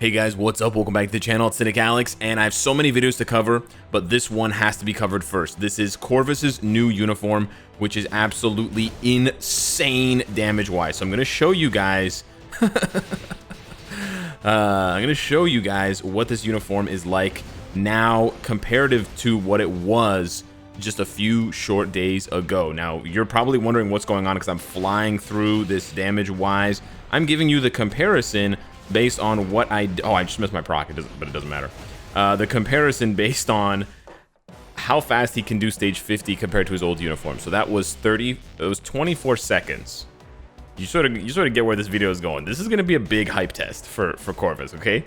Hey guys, what's up? Welcome back to the channel. It's Cynicalex, and I have so many videos to cover, but this one has to be covered first. This is Corvus's new uniform, which is absolutely insane damage-wise. So I'm going to show you guys... what this uniform is like now comparative to what it was just a few short days ago. Now, you're probably wondering what's going on because I'm flying through this damage-wise. I'm giving you the comparison based on what I just missed my proc, but it doesn't matter. The comparison based on how fast he can do stage 50 compared to his old uniform. So that was 24 seconds. You sort of get where this video is going. This is going to be a big hype test for Corvus, okay?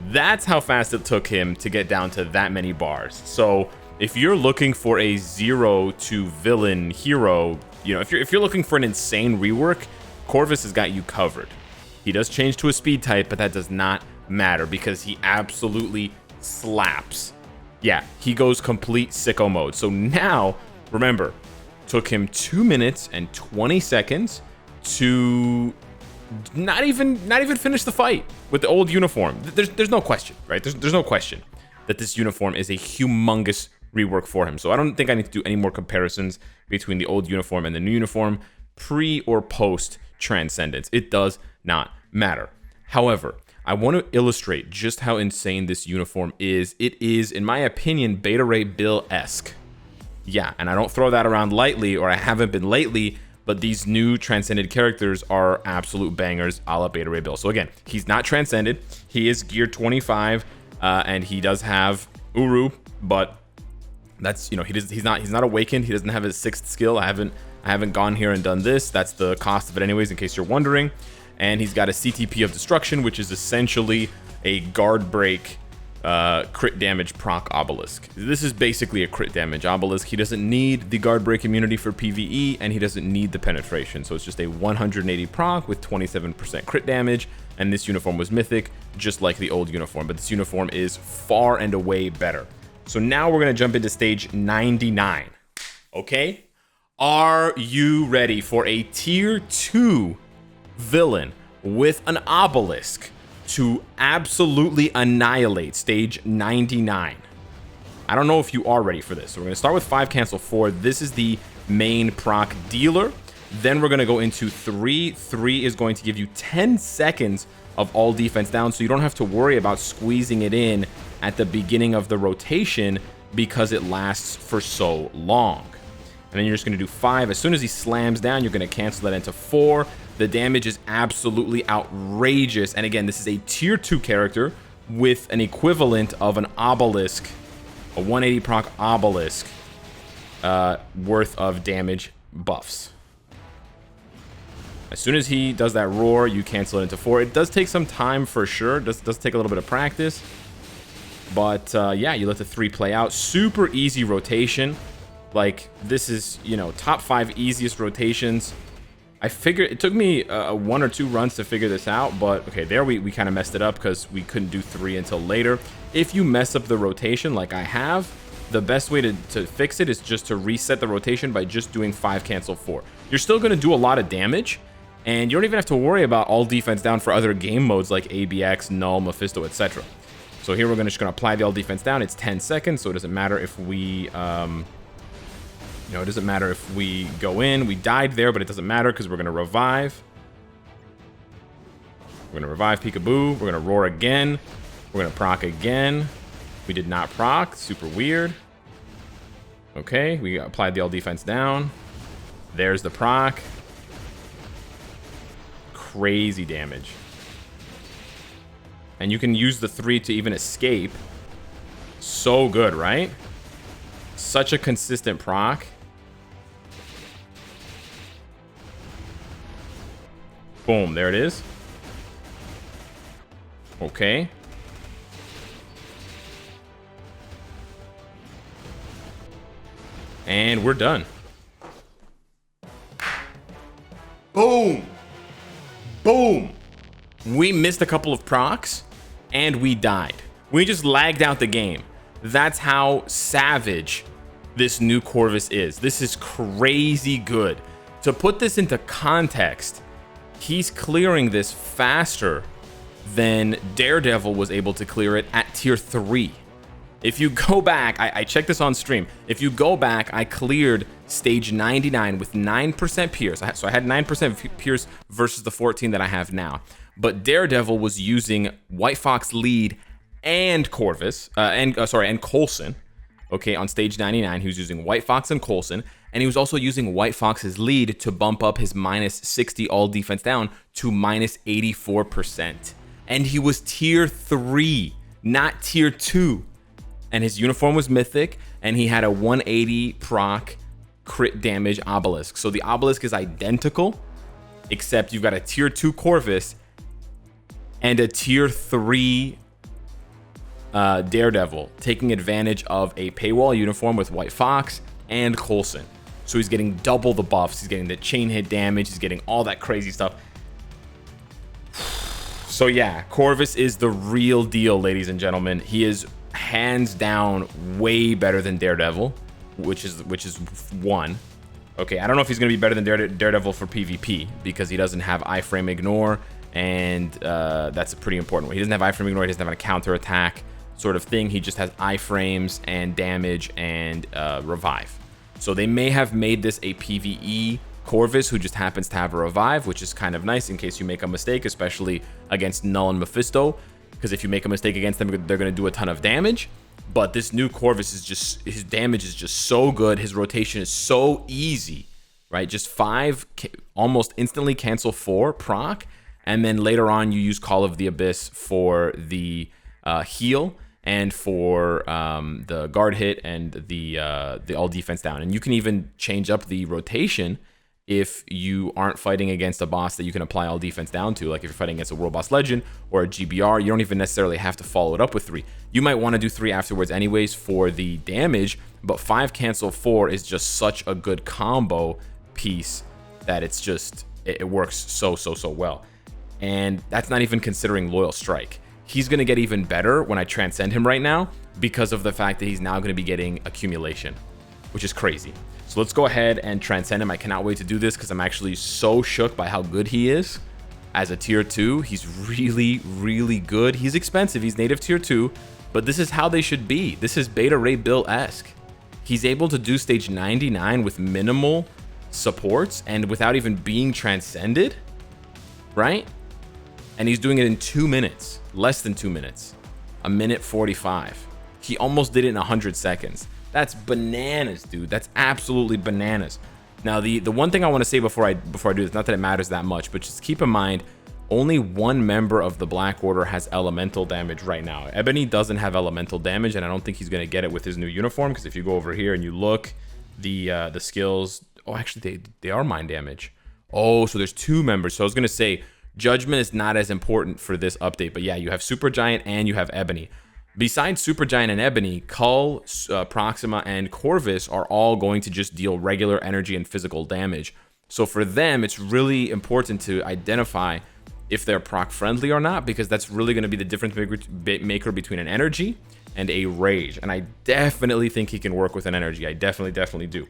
That's how fast it took him to get down to that many bars. So if you're looking for a 0 to villain hero, you know, if you're looking for an insane rework, Corvus has got you covered. He does change to a speed type, but that does not matter because he absolutely slaps. Yeah, he goes complete sicko mode. So now, remember, took him 2 minutes and 20 seconds to not even finish the fight with the old uniform. There's no question, right? There's no question that this uniform is a humongous rework for him. So I don't think I need to do any more comparisons between the old uniform and the new uniform, pre or post Transcendence. It does not matter. However, I want to illustrate just how insane this uniform is. It is, in my opinion, Beta Ray Bill-esque. Yeah, and I don't throw that around lightly, or I haven't been lately, but these new Transcended characters are absolute bangers a la Beta Ray Bill. So again, he's not Transcended. He is gear 25, and he does have Uru, but that's, you know, he's not awakened. He doesn't have his 6th skill. I haven't gone here and done this. That's the cost of it anyways, in case you're wondering. And he's got a CTP of Destruction, which is essentially a guard break crit damage proc obelisk. This is basically a crit damage obelisk. He doesn't need the guard break immunity for PvE, and he doesn't need the penetration. So it's just a 180 proc with 27% crit damage. And this uniform was mythic, just like the old uniform. But this uniform is far and away better. So now we're going to jump into stage 99. Okay? Are you ready for a tier 2 villain with an obelisk to absolutely annihilate stage 99? I don't know if you are ready for this. So we're going to start with 5 cancel 4. This is the main proc dealer. Then we're going to go into 3. 3 is going to give you 10 seconds of all defense down, so you don't have to worry about squeezing it in at the beginning of the rotation because it lasts for so long. And then you're just going to do 5. As soon as he slams down, you're going to cancel that into 4. The damage is absolutely outrageous. And again, this is a tier 2 character with an equivalent of an obelisk, a 180 proc obelisk worth of damage buffs. As soon as he does that roar, you cancel it into 4. It does take some time for sure. It does take a little bit of practice. But yeah, you let the 3 play out. Super easy rotation. Like, this is, you know, top 5 easiest rotations. I figured it took me 1 or 2 runs to figure this out, but okay, there we kind of messed it up because we couldn't do 3 until later. If you mess up the rotation like I have, the best way to fix it is just to reset the rotation by just doing 5 cancel 4. You're still going to do a lot of damage, and you don't even have to worry about all defense down for other game modes like ABX, Null, Mephisto, etc. So here we're just going to apply the all defense down. It's 10 seconds, so it doesn't matter if we... you know, it doesn't matter if we go in. We died there, but it doesn't matter because we're going to revive. We're going to revive Peekaboo. We're going to roar again. We're going to proc again. We did not proc. Super weird. Okay, we applied the all defense down. There's the proc. Crazy damage. And you can use the 3 to even escape. So good, right? Such a consistent proc. Boom, there it is. Okay. And we're done. Boom. Boom. We missed a couple of procs, and we died. We just lagged out the game. That's how savage this new Corvus is. This is crazy good. To put this into context, he's clearing this faster then Daredevil was able to clear it at tier 3. If you go back, I checked this on stream. If you go back, I cleared stage 99 with 9% pierce. So I had 9% pierce versus the 14 that I have now. But Daredevil was using White Fox lead and Corvus, and Coulson. Okay, on stage 99, he was using White Fox and Coulson, and he was also using White Fox's lead to bump up his minus 60 all defense down to minus 84%. And he was tier 3, not tier 2. And his uniform was mythic, and he had a 180 proc crit damage obelisk. So the obelisk is identical, except you've got a tier 2 Corvus and a tier 3 Daredevil, taking advantage of a paywall uniform with White Fox and Coulson. So he's getting double the buffs, he's getting the chain hit damage, he's getting all that crazy stuff. So yeah, Corvus is the real deal, ladies and gentlemen. He is hands down way better than Daredevil, which is 1. Okay, I don't know if he's gonna be better than Daredevil for PvP because he doesn't have iframe ignore, and that's a pretty important one. He doesn't have iframe ignore, he doesn't have a counter attack sort of thing. He just has iframes and damage and revive. So they may have made this a PvE Corvus who just happens to have a revive, which is kind of nice in case you make a mistake, especially against Null and Mephisto, because if you make a mistake against them, they're going to do a ton of damage. But this new Corvus is just, his damage is just so good. His rotation is so easy, right? Just 5, almost instantly cancel 4 proc, and then later on you use Call of the Abyss for the heal and for the guard hit and the all defense down. And you can even change up the rotation if you aren't fighting against a boss that you can apply all defense down to. Like if you're fighting against a World Boss Legend or a GBR, you don't even necessarily have to follow it up with 3. You might want to do 3 afterwards anyways for the damage, but 5 cancel 4 is just such a good combo piece that it's just, it works so well. And that's not even considering Loyal Strike. He's going to get even better when I transcend him right now because of the fact that he's now going to be getting accumulation, which is crazy. So let's go ahead and transcend him. I cannot wait to do this because I'm actually so shook by how good he is as a tier 2. He's really good. He's expensive. He's native tier 2, but this is how they should be. This is Beta Ray Bill-esque. He's able to do stage 99 with minimal supports and without even being transcended, right? And he's doing it in 2 minutes, less than 2 minutes, 1:45. He almost did it in 100 seconds. That's bananas, dude. That's absolutely bananas. Now, the one thing I want to say before I do this, not that it matters that much, but just keep in mind, only one member of the Black Order has elemental damage right now. Ebony doesn't have elemental damage, and I don't think he's going to get it with his new uniform, because if you go over here and you look, the skills... Oh, actually, they are mind damage. Oh, so there's 2 members. So I was going to say, Judgment is not as important for this update, but yeah, you have Supergiant and you have Ebony. Besides Supergiant and Ebony, Cull, Proxima, and Corvus are all going to just deal regular energy and physical damage. So for them, it's really important to identify if they're proc friendly or not, because that's really going to be the difference maker between an energy and a rage. And I definitely think he can work with an energy. I definitely do.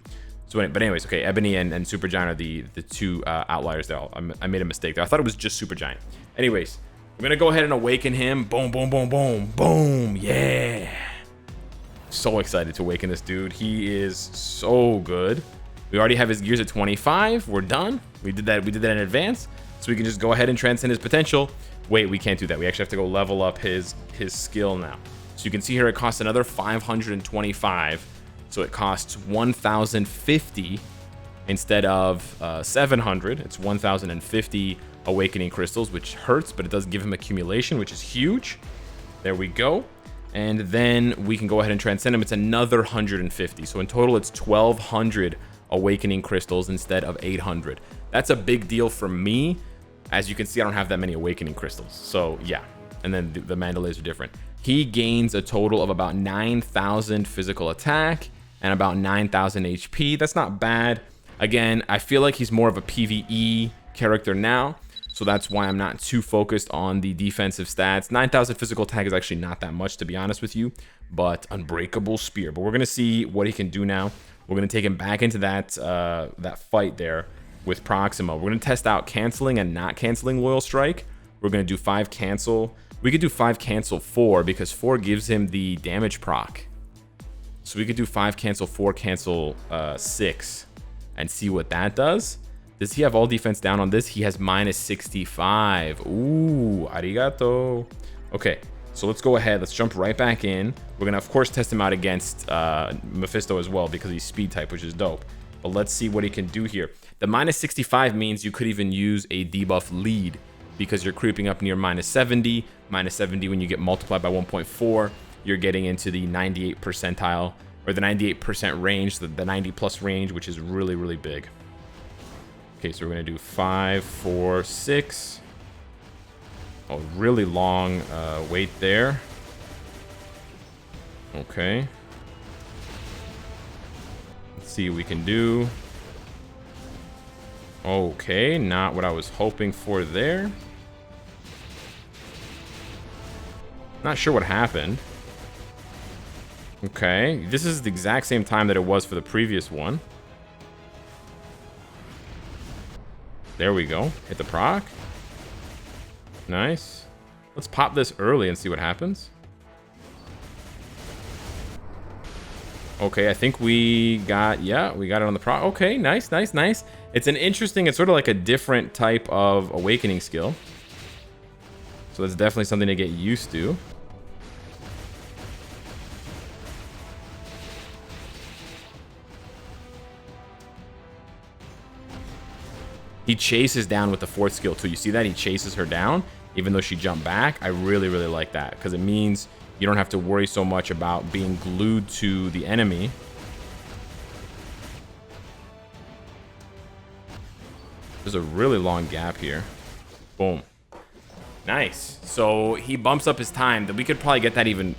So, but anyways, okay, Ebony and Supergiant are the 2 outliers there. I made a mistake there. I thought it was just Supergiant. Anyways, I'm gonna go ahead and awaken him. Boom, boom, boom, boom, boom. Yeah. So excited to awaken this dude. He is so good. We already have his gears at 25. We're done. We did that in advance. So we can just go ahead and transcend his potential. Wait, we can't do that. We actually have to go level up his skill now. So you can see here it costs another 525. So it costs 1,050 instead of 700. It's 1,050 awakening crystals, which hurts, but it does give him accumulation, which is huge. There we go. And then we can go ahead and transcend him. It's another 150. So in total, it's 1,200 awakening crystals instead of 800. That's a big deal for me. As you can see, I don't have that many awakening crystals. So yeah. And then the Mandalays are different. He gains a total of about 9,000 physical attack and about 9,000 HP. That's not bad. Again, I feel like he's more of a PvE character now, so that's why I'm not too focused on the defensive stats. 9,000 physical attack is actually not that much, to be honest with you, but Unbreakable Spear. But we're going to see what he can do now. We're going to take him back into that fight there with Proxima. We're going to test out canceling and not canceling Loyal Strike, We're going to do 5 cancel. We could do 5 cancel 4 because 4 gives him the damage proc. So we could do 5 cancel 4 cancel 6 and see what that does. Does he have all defense down on this? He has minus 65. Ooh, arigato. Okay, so let's go ahead. Let's jump right back in. We're going to, of course, test him out against Mephisto as well because he's speed type, which is dope. But let's see what he can do here. The minus 65 means you could even use a debuff lead because you're creeping up near minus 70. Minus 70 when you get multiplied by 1.4, you're getting into the 98 percentile or the 98% range, the 90 plus range, which is really, really big. Okay, so we're going to do 5, 4, 6. A really long wait there. Okay. Let's see what we can do. Okay, not what I was hoping for there. Not sure what happened. Okay, this is the exact same time that it was for the previous one. There we go. Hit the proc. Nice. Let's pop this early and see what happens. Okay, I think we got, yeah, we got it on the proc. Okay, nice, nice, nice. It's an interesting, it's sort of like a different type of awakening skill. So that's definitely something to get used to. He chases down with the 4th skill too. You see that? He chases her down, even though she jumped back. I really, really like that because it means you don't have to worry so much about being glued to the enemy. There's a really long gap here. Boom. Nice. So he bumps up his time. We could probably get that even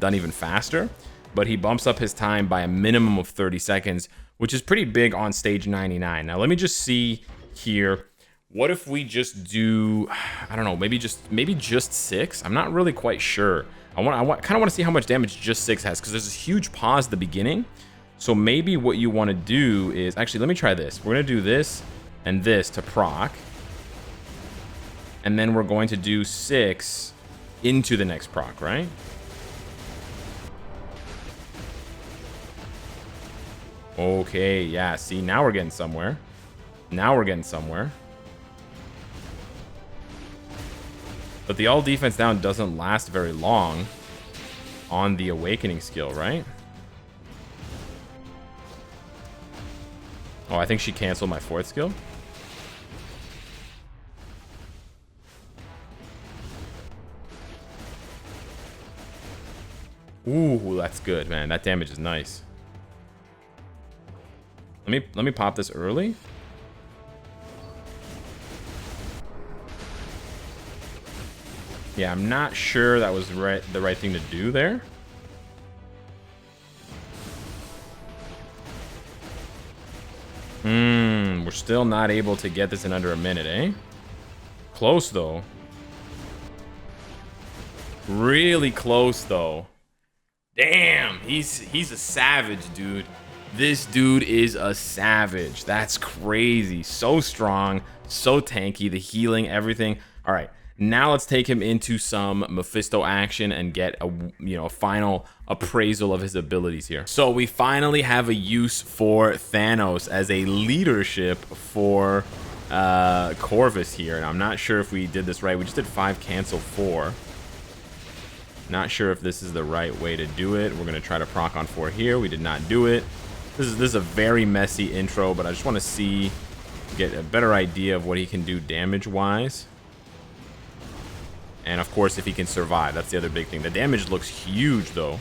done even faster, but he bumps up his time by a minimum of 30 seconds, which is pretty big on stage 99. Now let me just see here. What if we just do, I don't know, maybe just 6? I'm not really quite sure. I kind of want to see how much damage just 6 has because there's this huge pause at the beginning. So maybe what you want to do is, actually, let me try this. We're going to do this and this to proc. And then we're going to do 6 into the next proc, right? Okay, yeah, see, now we're getting somewhere. Now we're getting somewhere. But the all defense down doesn't last very long on the awakening skill, right? Oh, I think she canceled my 4th skill. Ooh, that's good, man. That damage is nice. Let me pop this early. Yeah, I'm not sure that was the right thing to do there. We're still not able to get this in under a minute, eh? Close though. Really close though. Damn, he's a savage, dude. This dude is a savage. That's crazy. So strong, so tanky, the healing, everything. All right, now let's take him into some Mephisto action and get a final appraisal of his abilities here. So we finally have a use for Thanos as a leadership for Corvus here, and I'm not sure if we did this right. We just did 5 cancel 4. Not sure if this is the right way to do it. We're gonna try to proc on 4 here. We did not do it. This is a very messy intro, but I just want to get a better idea of what he can do damage-wise. And of course, if he can survive, that's the other big thing. The damage looks huge, though.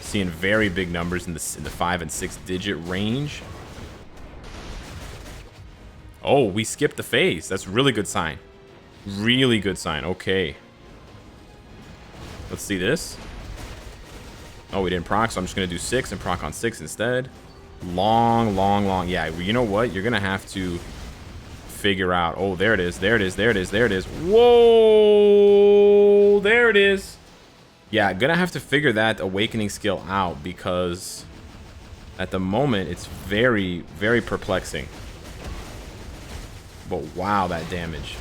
Seeing very big numbers in the 5 and 6 digit range. Oh, we skipped the phase. That's a really good sign. Really good sign. Okay. Let's see this. Oh, we didn't proc, so I'm just going to do 6 and proc on 6 instead. Long. Yeah, you know what? You're going to have to figure out. Oh, there it is. There it is. Whoa! There it is. Yeah, going to have to figure that awakening skill out because at the moment it's very, very perplexing. But wow, that damage.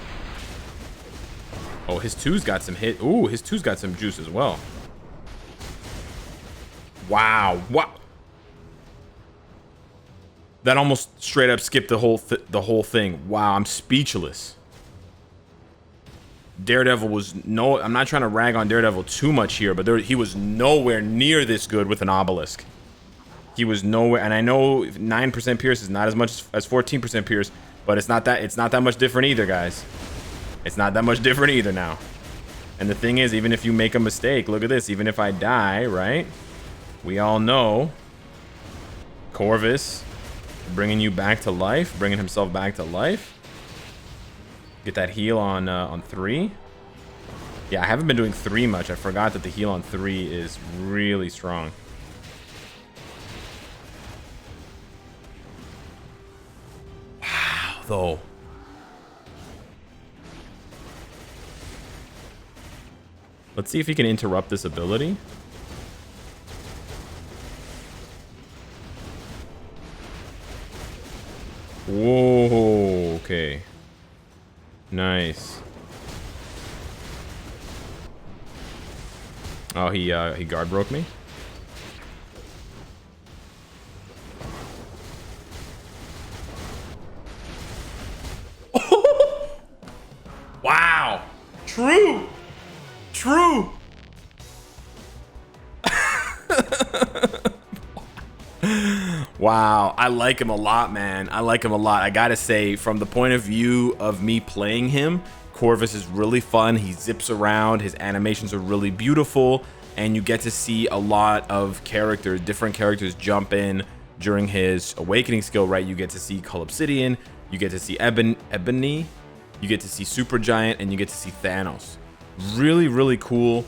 Oh, his two's got some hit. Ooh, his two's got some juice as well. Wow. What? That almost straight up skipped the whole thing. Wow, I'm speechless. Daredevil was no... I'm not trying to rag on Daredevil too much here, but he was nowhere near this good with an obelisk. He was nowhere... And I know 9% Pierce is not as much as 14% Pierce, but it's not that much different either, guys. It's not that much different either now. And the thing is, even if you make a mistake, look at this. Even if I die, right? We all know Corvus bringing you back to life, bringing himself back to life. Get that heal on 3. Yeah, I haven't been doing 3 much. I forgot that the heal on 3 is really strong. Wow, though. Let's see if he can interrupt this ability. Whoa, okay. Nice. Oh, he guard broke me. Wow. True. True. Wow, I like him a lot, man. I like him a lot. I gotta say, from the point of view of me playing him, Corvus is really fun. He zips around. His animations are really beautiful. And you get to see a lot of characters, different characters jump in during his awakening skill, right? You get to see Cull Obsidian. You get to see Ebony. You get to see Supergiant. And you get to see Thanos. Really, really cool.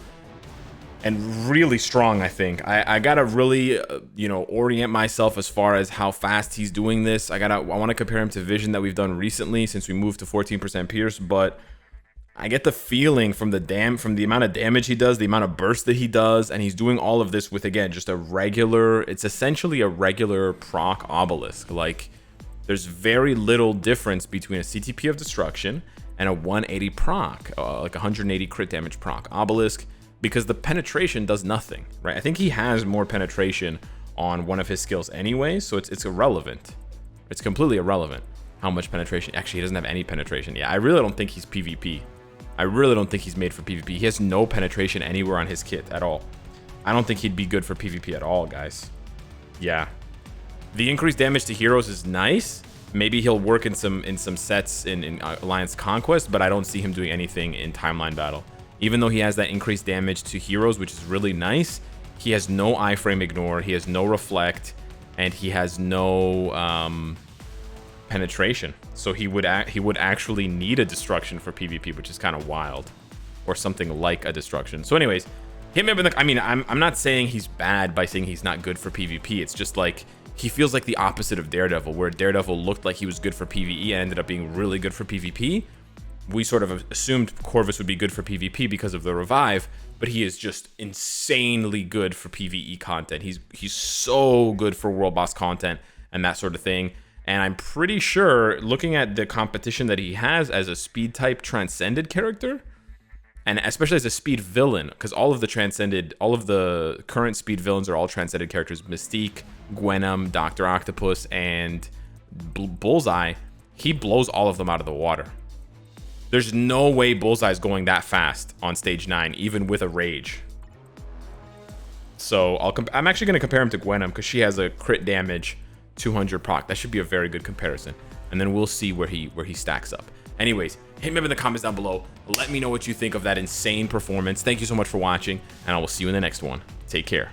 And really strong, I think. I gotta really, orient myself as far as how fast he's doing this. I want to compare him to Vision that we've done recently since we moved to 14% Pierce. But I get the feeling from the amount of damage he does, the amount of burst that he does, and he's doing all of this with, again, just a regular. It's essentially a regular proc obelisk. Like, there's very little difference between a CTP of Destruction and a 180 proc, like 180 crit damage proc obelisk. Because the penetration does nothing, right? I think he has more penetration on one of his skills anyway, so it's irrelevant. It's completely irrelevant how much penetration. Actually, he doesn't have any penetration. Yeah, I really don't think he's PvP. I really don't think he's made for PvP. He has no penetration anywhere on his kit at all. I don't think he'd be good for PvP at all, guys. Yeah. The increased damage to heroes is nice. Maybe he'll work in some sets in Alliance Conquest, but I don't see him doing anything in Timeline Battle. Even though he has that increased damage to heroes, which is really nice, he has no iframe ignore, he has no reflect, and he has no penetration. So he would actually need a destruction for PvP, which is kind of wild, or something like a destruction. So, anyways, hit me up in the. I mean, I'm not saying he's bad by saying he's not good for PvP. It's just like he feels like the opposite of Daredevil, where Daredevil looked like he was good for PvE and ended up being really good for PvP. We sort of assumed Corvus would be good for PvP because of the revive, but he is just insanely good for PvE content. He's so good for world boss content and that sort of thing. And I'm pretty sure, looking at the competition that he has as a speed type transcended character, and especially as a speed villain, because all of the current speed villains are all transcended characters: Mystique, Gwenom, Dr. Octopus, and Bullseye. He blows all of them out of the water. There's no way Bullseye's going that fast on stage 9, even with a rage. So I'm actually going to compare him to Gwenom because she has a crit damage 200 proc. That should be a very good comparison. And then we'll see where he stacks up. Anyways, hit me up in the comments down below. Let me know what you think of that insane performance. Thank you so much for watching, and I will see you in the next one. Take care.